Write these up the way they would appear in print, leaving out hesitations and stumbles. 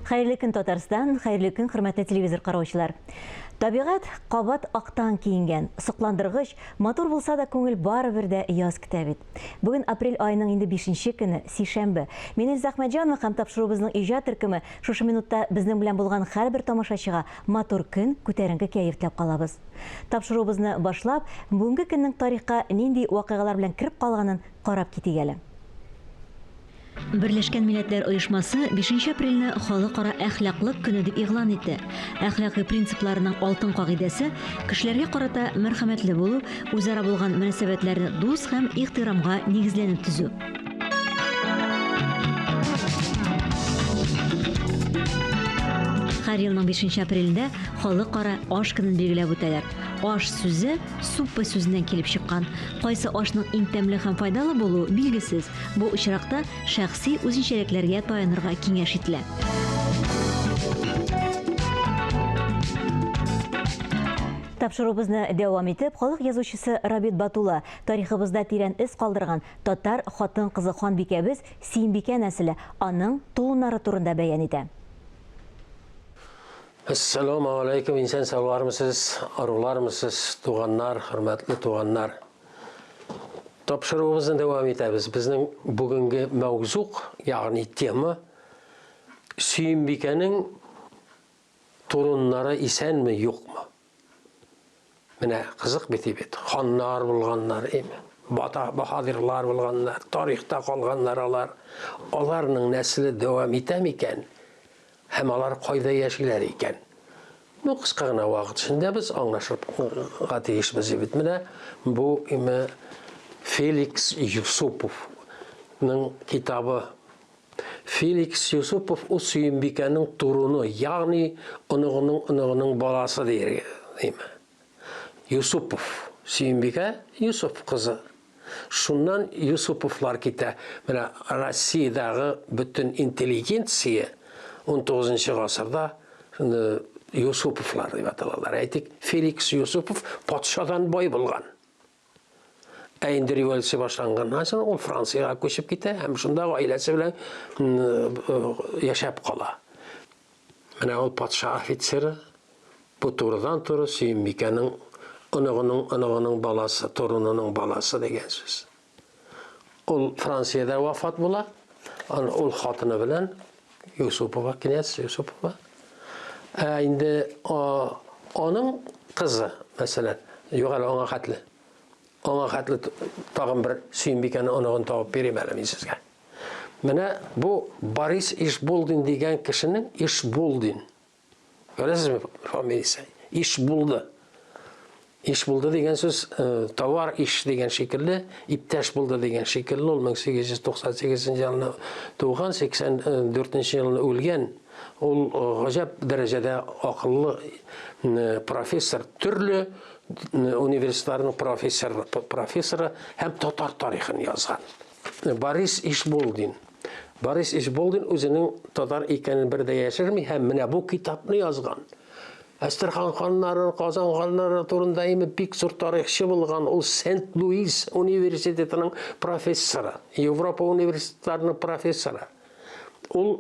Хәерле көн Татарстан, хәерле көн хөрмәтле телевизор караучылар. Табигать кабат актан киенгән, сокландыргыч, матур булса да күңел барыбер дә яз көтә бит. Бүген апрель айының инде 5-нче көне, сишәмбе. Мин Илза Әхмәтҗанова һәм тапшыруыбызның иҗат төркеме шушы минутта безнең белән булган һәрбер тамашачыга матур көн, күтәренке кәеф теләп калабыз. Тапшыруыбызны башлап, бүгенге көннең тарихка нинди вакыйгалар белән кирип калганын карап китик әле. Берләшкән Милләтләр оешмасы 5 апрельне халыкара әхлаклык көне дип игълан итте. Әхлакый принципларының алтын кагыйдәсе кешеләргә карата мәрхәмәтле булу, үзара булган мөнәсәбәтләрне дус һәм ихтирамга нигезләнеп төзү. Һәр елның 5 апрелендә халыкара аш көнен билгеләп үтәләр. Аш сүзе суппа сүзеннән килеп чыккан. Кайсы ашның иң тәмле һәм файдалы булуы билгесез. Бу очракта шәхси үзенчәлекләргә таянырга киңәш ителә. Тапшыруыбызны дәвам итеп, халык язучысы Рабит Батула тарихыбызда тирән эз калдырган татар хатын-кызы Ханбикәбез Сөембикә нәселе аның тулуннары турында бәян итә. Ассаламу алейкум, инсан саулармысыз, арулармысыз, туганнар, хөрмәтле туганнар. Тапшыруыбызны дәвам итәбез. Безнең бүгенге мәвзук, ягъни тема Сөембикәнең туруннары исәнме, юкмы? Менә кызык бит. Ханнар булганнар, баһадирлар булганнар, тарихта калганнар алар. Аларның нәселе дәвам итәме икән? Һәм алар кайда яшиләр икән? Бу кыска гына вакыт эчендә без аңлашырга тиешбез бит. Менә бу Феликс Юсуповның китабы. Феликс Юсупов Сөембикәнең туруны, ягъни оныгының баласы дияргә. Юсупов, Сөембикә Юсуп кызы. Шуннан Юсуповлар китә. Менә Россиядагы бөтен интеллигенция 19-нчы гасырда Юсуповлар дип аталалар. Әйтик, Феликс Юсупов патшадан бай булган. Инде революция башланганнан соң ул Франциягә күчеп китә һәм шунда гаиләсе белән яшәп кала. Менә ул патша офицеры бу турыдан-туры Сөембикәнең оныгының баласы, турунының баласы дигән сүз. Ул Франциядә вафат була, ул хатыны белән Юсупова, князь Юсупова. Инде аның кызы, мәсәлән, югары аңа хәтле. Аңа хәтле тагын бер Сөембикәнең оныгын табып бирим әле мин сезгә. Менә бу Борис Ишбулдин дигән кешенең Ишбулдин. Görәсезме фамилиясе? Ишбулды. Ишбулды дигән сүз товар иш дигән шикелле, иптәш булды дигән шикелле. Ул 1898 елда туган, 84 елда үлгән. Ул гаҗәп дәрәҗәдә акыллы профессор, төрле университетларның профессоры һәм татар тарихын язган. Борис Ишбулдин. Борис Ишбулдин үзенең татар икәнен бер дә яшерми һәм менә бу китапны язган. Әстерхан ханнары, Казан ханнары турында бик зур тарихчы булган. Ул Сент-Луис университетының профессоры, Европа университетларының профессоры. Ул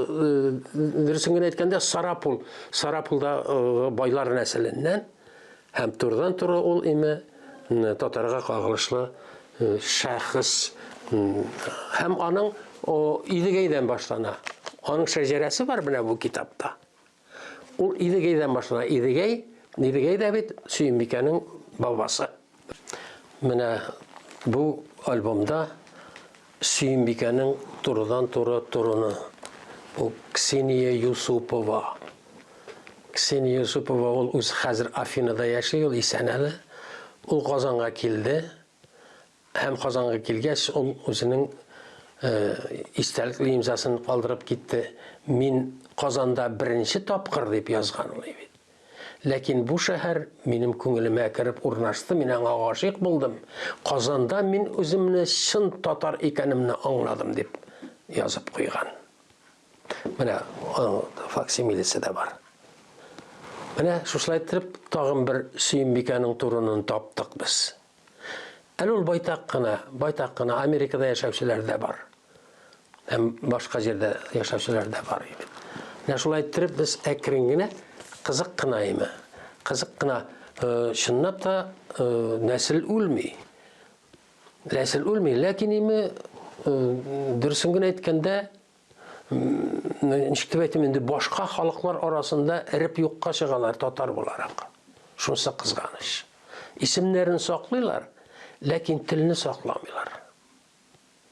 дөресен әйткәндә Сарапулда байлар нәселеннән һәм турыдан-туры ул татарга кагылышлы шәхес һәм аның Идегәйдән башлана. Аның шәҗәрәсе бар менә бу китапта. Ул Идегәйдән башлана. Идегәй дә бит Сөембикәнең бабасы. Менә бу альбомда Сөембикәнең турыдан-туры туруны. Бу Ксения Юсупова. Ксения Юсупова ул үз хәзер Афинада яши, ул исән әле. Ул Казанга килде. Һәм Казанга килгәч, ул үзенең истәлекле имзасын калдырып китте. Мин Казанда беренче тапкыр дип язган ул бит. Ләкин бу шәһәр минем күңелемә кирип урнашты, мин аңа гашыйк булдым. Казанда мин үземне чын татар икәнемне аңладым дип язып куйган. Менә факсимилесе дә бар. Менә шулай итеп тагын бер Сөембикәнең турынын таптык без. Әле ул байтак кына Америкада яшәүчеләр дә бар. Һәм башка җирдә яшәүчеләр дә бар. Менә шулай иттереп без әкрен генә кызык кына име. Кызык кына чынлап та нәсел үлми. Нәсел үлми, ләкин име дөресен генә әйткәндә ничек дип әйтим инде, башка халыклар арасында эреп юкка чыгалар татар буларак. Шунысы кызганыч. Исемнәрен саклыйлар, ләкин телне сакламыйлар.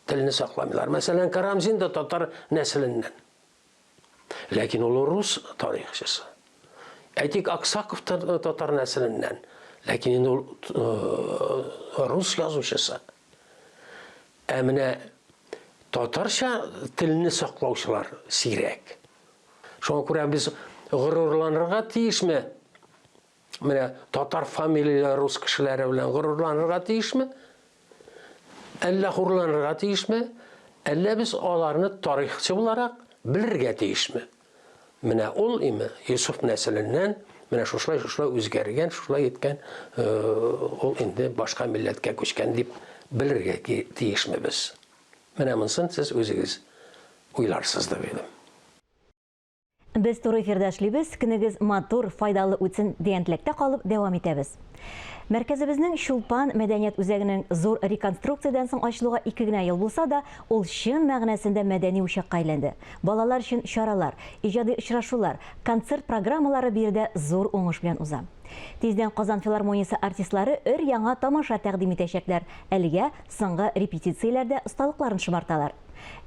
Телне сакламыйлар. Мәсәлән, Карамзин да татар нәселеннән. Ләкин ул рус тарихчысы. Әйтик, Аксаков татар нәселеннән. Ләкин ул рус язучысы. Ә менә татарча телне саклаучылар сирәк. Шуңа күрә без горурланырга тиешме? Менә татар фамилияле рус кешеләре белән горурланырга тиешме? Әллә хурланырга тиешме? Әллә без аларны тарихчы буларак белергә тиешме? Менә ул име Юсуф нәселеннән менә шулай үзгәргән, шулай иткән, ул инде башка милләткә күчкән дип белергә тиешме без? Менә монысын сез үзегез уйларсыз дип уйлыйм. Без туры эфирдә эшлибез, көнегез матур, файдалы үтсен дигән теләктә калып дәвам итәбез. Мәркәзебезнең Чулпан мәдәният үзәгенең зур реконструкциядән соң ачылуга 2 генә ел булса да, ул чын мәгънәсендә мәдәни учакка әйләнде. Балалар өчен чаралар, иҗади очрашулар, концерт программалары биредә зур уңыш белән уза. Тиздән Казан филармониясе артистлары өр-яңа тамаша тәкъдим итәчәкләр. Әлегә соңгы репетицияләрдә осталыкларын шомарталар.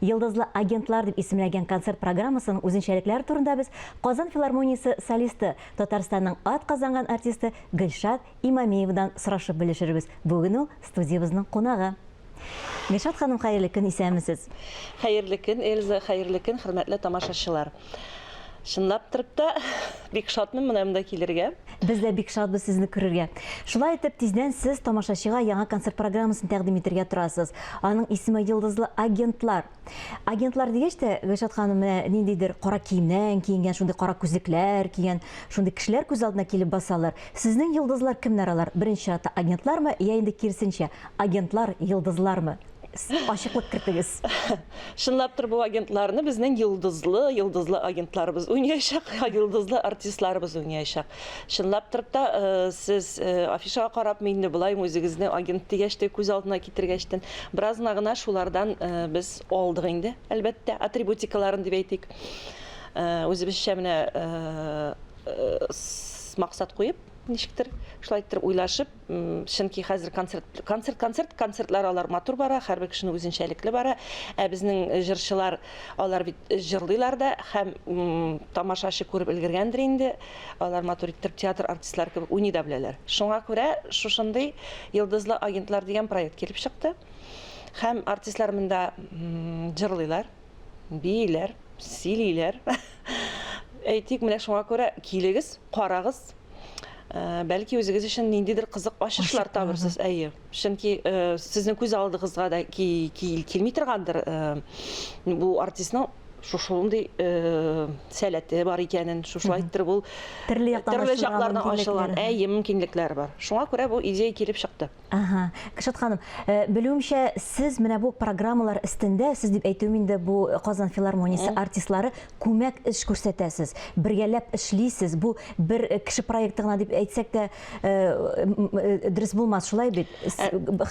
Йылдызлы агентлар дип исемләгән концерт программасының үзенчәлекләре турында без Казан филармониясе солисты, Татарстанның ат казанган артисты Гөлшат Имамиевадан сорашып белешербез. Бүген ул студиябызның кунагы. Гөлшат ханым, хәерле көн, исәнмесез? Хәерле көн, Эльза, хәерле көн, хөрмәтле тамашачылар. Шынлап торып та бик шатмын монда килергә. Без дә бик шатбыз сезне күрергә. Шулай итеп, тиздән сез тамашачыга яңа концерт программасын тәкъдим итәргә торасыз. Аның исеме йылдызлы агентлар. Агентлар дигәч тә, Гөлшат ханым, ниндидер кара киемнән киенгән, шундый кара күзлекләр кигән, шундый кешеләр күз алдына килеп басалар. Сезнең йылдызлар кемнәр алар? Беренче чиратта агентлармы, я инде кирсенчә, агентлар йылдызлармы? Ашыклык кертегез. Шынлап торып бу агентларны безнең йылдызлы агентларыбыз уйнayacak, йылдызлы артистларыбыз уйнayacak. Шынлап торып та сез афишага карап мине булай үзегезне агент дигәч тә күз алдына китергәчтен бераз гына шулардан без алдык инде. Әлбәттә, атрибутикаларын дип әйтик. Үзебезчә менә максат куеп, ничектер, шулай итеп уйлашып, чөнки хәзер концертлар алар матур бара, һәрбер кешенең үзенчәлекле бара. Ә безнең җырчылар, алар бит җырлыйлар да, һәм тамашачы күреп өлгергәндер инде. Алар матур итеп театр артистлары кебек уйный да беләләр. Шуңа күрә шушындый йылдызлы агентлар дигән проект килеп чыкты. Һәм артистлар монда җырлыйлар, бийләр, сөйлиләр. Әйтик, менә шуңа күрә килегез, карагыз. Бәлки үзегез өчен ниндидер кызык ачышлар табырсыз. Әйе. Чөнки сезнең күз алдыгызга да килми торгандыр бу артистның шушындый сәләте бар икәнен, шушылай итеп ул төрле яклардан ачылган мөмкинлекләр бар. Шуңа күрә бу идея килеп чыкты. Ага. Гөлшат ханым, белүемчә, сез менә бу программалар өстендә, сез дип әйтүем инде, бу Казан филармониясе артистлары күмәк эш күрсәтәсез, бергәләп эшлисез. Бу бер кеше проекты гына дип әйтсәк тә дөрес булмас, шулай бит.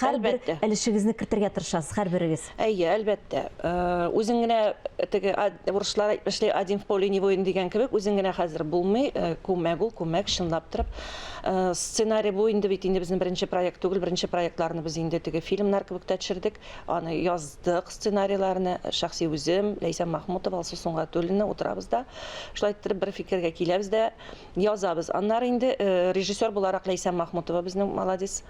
Һәрбер өлешегезне кертергә тырышасыз, һәрберегез. Әйе, әлбәттә. Үзең генә теге бурычлар әйтмешли, один в поле не воин дигән кебек, үзең генә хәзер булмый, күмәк шынлап торып. Сценарий бу инде бит инде безнең беренче проект түгел, беренче проектларны без инде теге фильмнар кебек тә төшердек. Аны яздык, сценарийларны шәхси үзем, Ләйсән Мәхмүтов, Алсу Суңгатуллина утырабыз да, шулай итеп бер фикергә киләбез дә язабыз. Аннары инде режиссер буларак Ләйсән Мәхмүтова безнең молодец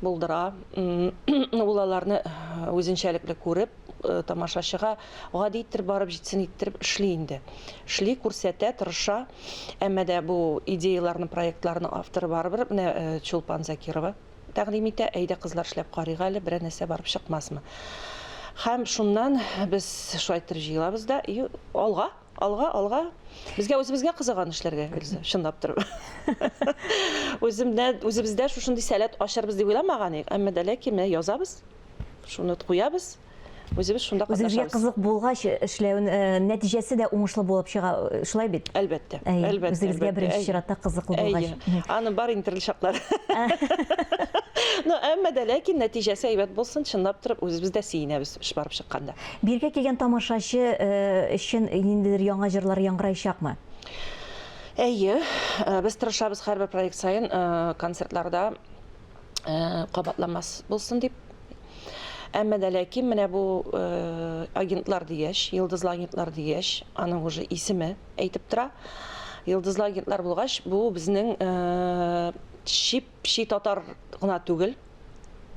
булдыра. Ул аларны үзенчәлекле күреп, тамашачыга гади итеп барып җитсен итеп эшли инде. Эшли, күрсәтә, тырыша. Әмма дә бу идеяларны, проектларны авторы барыбер, менә Чулпан Закирова тәкъдим итә, әйдә кызлар эшләп карыйк әле, берәр нәрсә барып чыкмасмы. Һәм шуннан без шулай итеп җыелабыз да, алга. Безгә үзебезгә кызыган эшләргә, чынлап торып. Үзебездә шушындый сәләт ачарбыз дип уйламаган идек, әмма дә ләкин язабыз. Шуны куябыз. Үзебез шунда Үзегезгә катнашабыз. кызык булгач эшләү нәтиҗәсе дә уңышлы булып чыга, шулай бит? Әлбәттә. Үзегезгә беренче чиратта кызыклы булгач. Аны бар интернет шаклар. Но әмма дә ләкин нәтиҗәсе әйбәт булсын, чынлап торып үзебез дә сөенәбез эш барып чыкканда. Биргә килгән тамашачы өчен ниндидер яңа җырлар яңгыраячакмы? Әйе, без тырышабыз һәрбер проект сайын концертларда кабатланмас булсын дип. Әмма дә ләкин менә бу агентлар дигәч, йылдызлы агентлар дигәч, аның уже исеме әйтеп тора. Йылдызлы агентлар булгач, бу безнең ши татар гына түгел.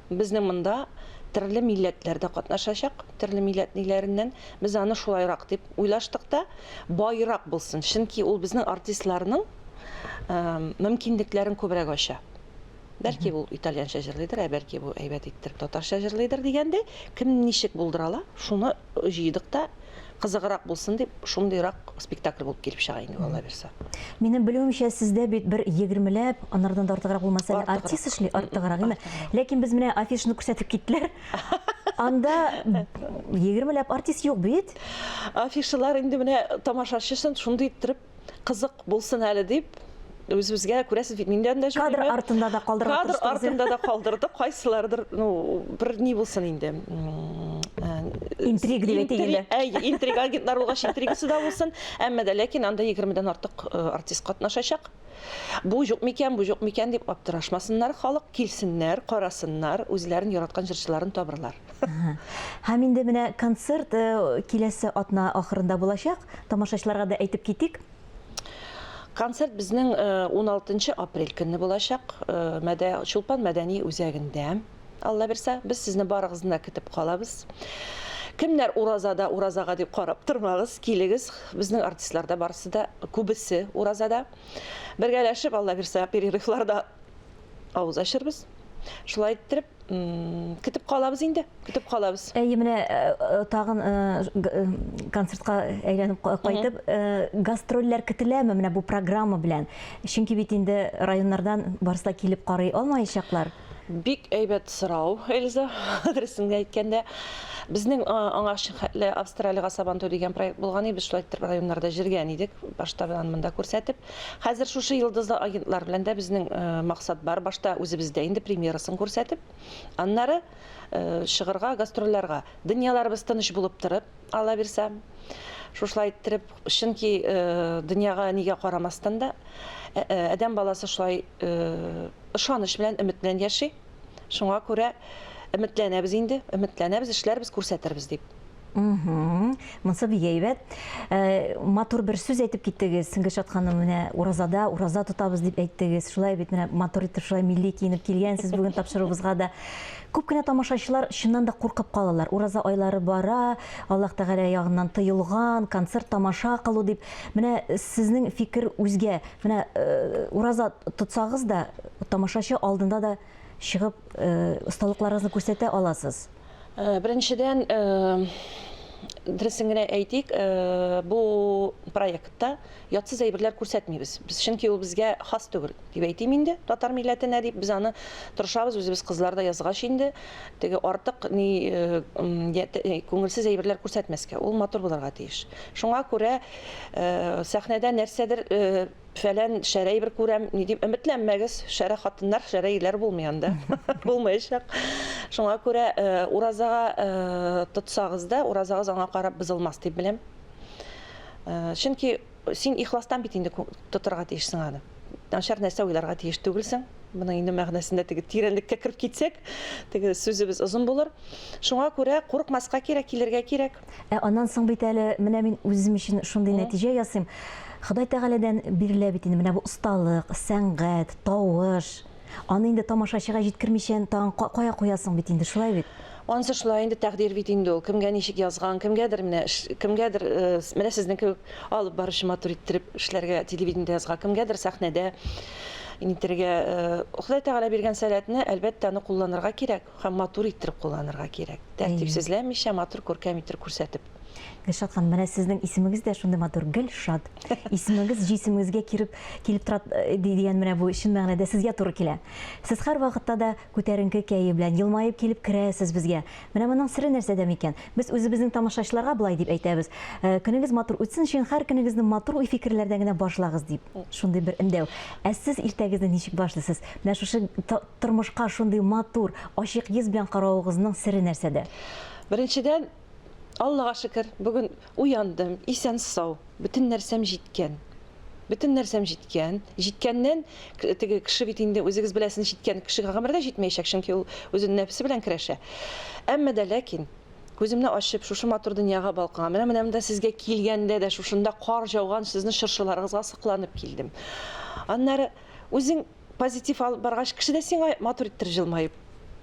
Безнең монда төрле милләтләрдә катнашачак, төрле милләтләреннән без аны шулайрак дип уйлаштык та, байрак булсын. Чөнки ул безнең артистларның мөмкинлекләрен күбрәк ача. Бәлки ул итальянча җырлыйдыр, бәлки бу әйбәт иттереп татарча җырлыйдыр дигәндә, кем ничек булдырала, шуны җыйдык та кызыграк булсын дип, шундыйрак спектакль булып килеп чыга инде Алла бирсә. Минем белүемчә, сездә бит бер 20ләп, аннардан да артыграк булмаса, артист эшли, артыграк име. Ләкин без менә афишаны күрсәтеп киттеләр. Анда 20ләп артист юк бит. Афишалар инде менә тамашачысын шундый иттереп кызык булсын әле дип, үзебезгә күрәсез бит, миндән дә Кадр артында да калдырып Кадр артында да калдырдык, кайсылардыр, бер ни булсын инде. Интриг дип әйтелгәндә. Интриг агентлар булгач интригасы да булсын, әмма дә ләкин анда 20дән артык артист катнашачак. Бу юк микән дип аптырашмасыннар, халык килсеннәр, карасыннар, үзләрен яраткан җырчыларын табырлар. Һәм инде менә концерт киләсе атна ахырында булачак. Тамашачыларга да әйтеп китик. Концерт безнең 16 апрель көнне булачак, Чулпан мәдәни үзәгендә. Алла бирсә, без сезне барыгызны да көтеп калабыз. Кемнәр уразага дип карап тормагыз, килегез. Безнең артистларда барысы да, күбесе уразада. Бергәләшеп, Алла бирсә, перерывларда авыз ачырбыз. Шулай иттереп, көтеп калабыз инде, көтеп калабыз. Менә тагын концертка әйләнеп кайтып, гастрольләр көтеләме менә бу программа белән? Чөнки бит инде районнардан барысы да килеп карый алмаячаклар. Бик әйбәт сорау, Эльза, адресыңа әйткәндә. Безнең аңа хәтле Австралиягә Сабантуй дигән проект булган иде, без шулай итеп районнарда җиргән идек, башта монда күрсәтеп. Хәзер шушы йылдызлы агентлар белән дә безнең максат бар, башта үзебездә инде премьерасын күрсәтеп, аннары чыгырга, гастрольләргә. Дөньяларыбыз тыныч булып торып, Алла бирсә, шулай итеп, чөнки дөньяга нигә карамастан да адәм баласы шулай ышаныч белән, өмет белән яши. Шуңа күрә өметләнәбез инде, өметләнәбез, эшләрбез, күрсәтербез дип. Монсы бик әйбәт. Матур бер сүз әйтеп киттегез. Сингәшат ханым, менә ураза тотабыз дип әйттегез. Шулай бит, менә матур итеп, шулай милли киенеп килгәнсез бүген тапшыруыбызга да. Күп кенә тамашачылар чыннан да куркып калалар. Ураза айлары бара, Аллаһ Тәгалә ягыннан тыелган, концерт тамаша кылу дип. Менә сезнең фикер үзгә. Менә ураза тотсагыз да, тамашачы алдында да чыгып осталыкларыгызны күрсәтә аласыз. Беренчедән, дөресен генә әйтик, бу проектта ятсыз әйберләр күрсәтмибез. Без чөнки ул безгә хас түгел дип әйтим инде, татар милләтенә дип без аны тырышабыз, үзебез кызлар да язгач инде. Теге артык күңелсез әйберләр күрсәтмәскә, ул матур булырга тиеш. Шуңа күрә сәхнәдә нәрсәдер фәлән шәрәй бер күрәм, ни дип өметләнмәгез, шәрә хатыннар, шәрәйләр булмый анда. Булмаячак. Шуңа күрә уразага тотсагыз да, уразагыз аңа карап бызылмас дип беләм. Чөнки син ихластан бит инде тотырга тиешсең аны. Начар нәрсә уйларга тиеш түгелсең. Буның инде мәгънәсендә теге тирәнлеккә кирип китсәк, теге сүзебез озын булыр. Шуңа күрә курыкмаска кирәк, килергә кирәк. Аннан соң бит әле менә мин үзем өчен шундый нәтиҗә ясыйм. Ходай Тәгаләдән бирелә бит инде менә бу осталык, сәнгать, тавыш. Аны инде тамашачыга җиткермичән тагын кая куясың бит инде, шулай бит. Ансы шулай инде тәкъдир бит инде ул. Кемгә ничек язган, кемгәдер менә сезнең кебек алып барышы матур иттереп эшләргә телевидениедә язган, кемгәдер сәхнәдә интергә Ходай Тәгалә биргән сәләтне әлбәттә аны кулланырга кирәк, һәм матур иттереп кулланырга кирәк. Тәртипсезләмичә, матур күркәм иттереп күрсәтеп. Гөлшат ханым, менә сезнең исемегез дә шундый матур, Гөлшат. Исемегез җисемегезгә килеп тора дигән менә бу чын мәгънәдә сезгә туры килә. Сез һәр вакытта да күтәренке кәеф белән елмаеп килеп керәсез безгә. Менә моның сыры нәрсәдә микән? Без үзебезнең тамашачыларга булай дип әйтәбез. Көнегез матур үтсен өчен һәр көнегезне матур уй-фикерләрдән генә башлагыз дип. Шундый бер эндәү. Ә сез иртәгезне ничек башлыйсыз? Менә шушы тормышка шундый матур, ачык йөз белән каравыгызның сыры нәрсәдә? Беренчедән, Аллаға шөкер, бүген уяндым, исән сау, бүтән нәрсәм җиткән. Бүтән нәрсәм җиткән. Җиткәннән теге кеше бит инде үзегез беләсез җиткән кеше гомердә җитмәячәк, чөнки ул үзенең нәфсе белән көрәшә. Әмма дә ләкин күземне ачып шушы матур дөньяга балкыган. Менә монда сезгә килгәндә дә шушында кар жауган сезнең шыршыларыгызга сыкланып килдем. Аннары үзең позитив алып баргач, кеше дә сиңа матур иттер җылмаеп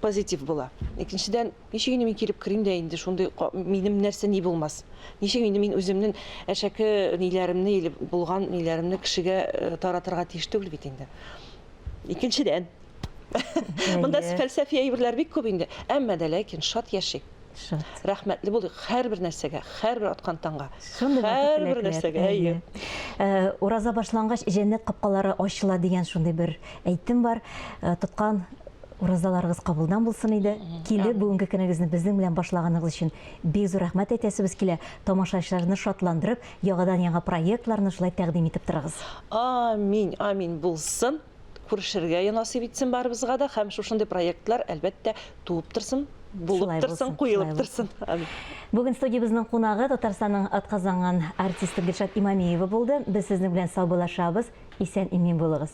позитив була. Икенчедән, ничек инде мин килеп керим дә инде шундый минем нәрсә ни булмас. Ничек инде мин үземнең әшәке ниләремне или булган ниләремне кешегә таратырга тиеш түгел бит инде. Икенчедән, монда фәлсәфи әйберләр бик күп инде. Әмма дә ләкин шат яшик. Шат. Рәхмәтле булыйк һәрбер нәрсәгә, һәрбер аткан таңга. Шундый Һәрбер нәрсәгә. Ураза башлангач җәннәт капкалары ачыла дигән шундый бер әйтем бар. Тоткан уразаларыгыз кабулдан булсын иде. Килеп бүгенге көнегезне безнең белән башлаганыгыз өчен бик зур рәхмәт әйтәсебез килә. Тамашачыларны шатландырып, яңадан-яңа проектларны шулай тәкъдим итеп торыгыз. Амин, амин булсын. Күрешергә насыйп итсен барыбызга да, һәм шушындый проектлар әлбәттә туып торсын, булып торсын, куелып торсын. Амин. Бүген студиябызның кунагы Татарстанның атказанган артисты Гөлшат Имамиева булды. Без сезнең белән саубуллашабыз. Исән имин булыгыз.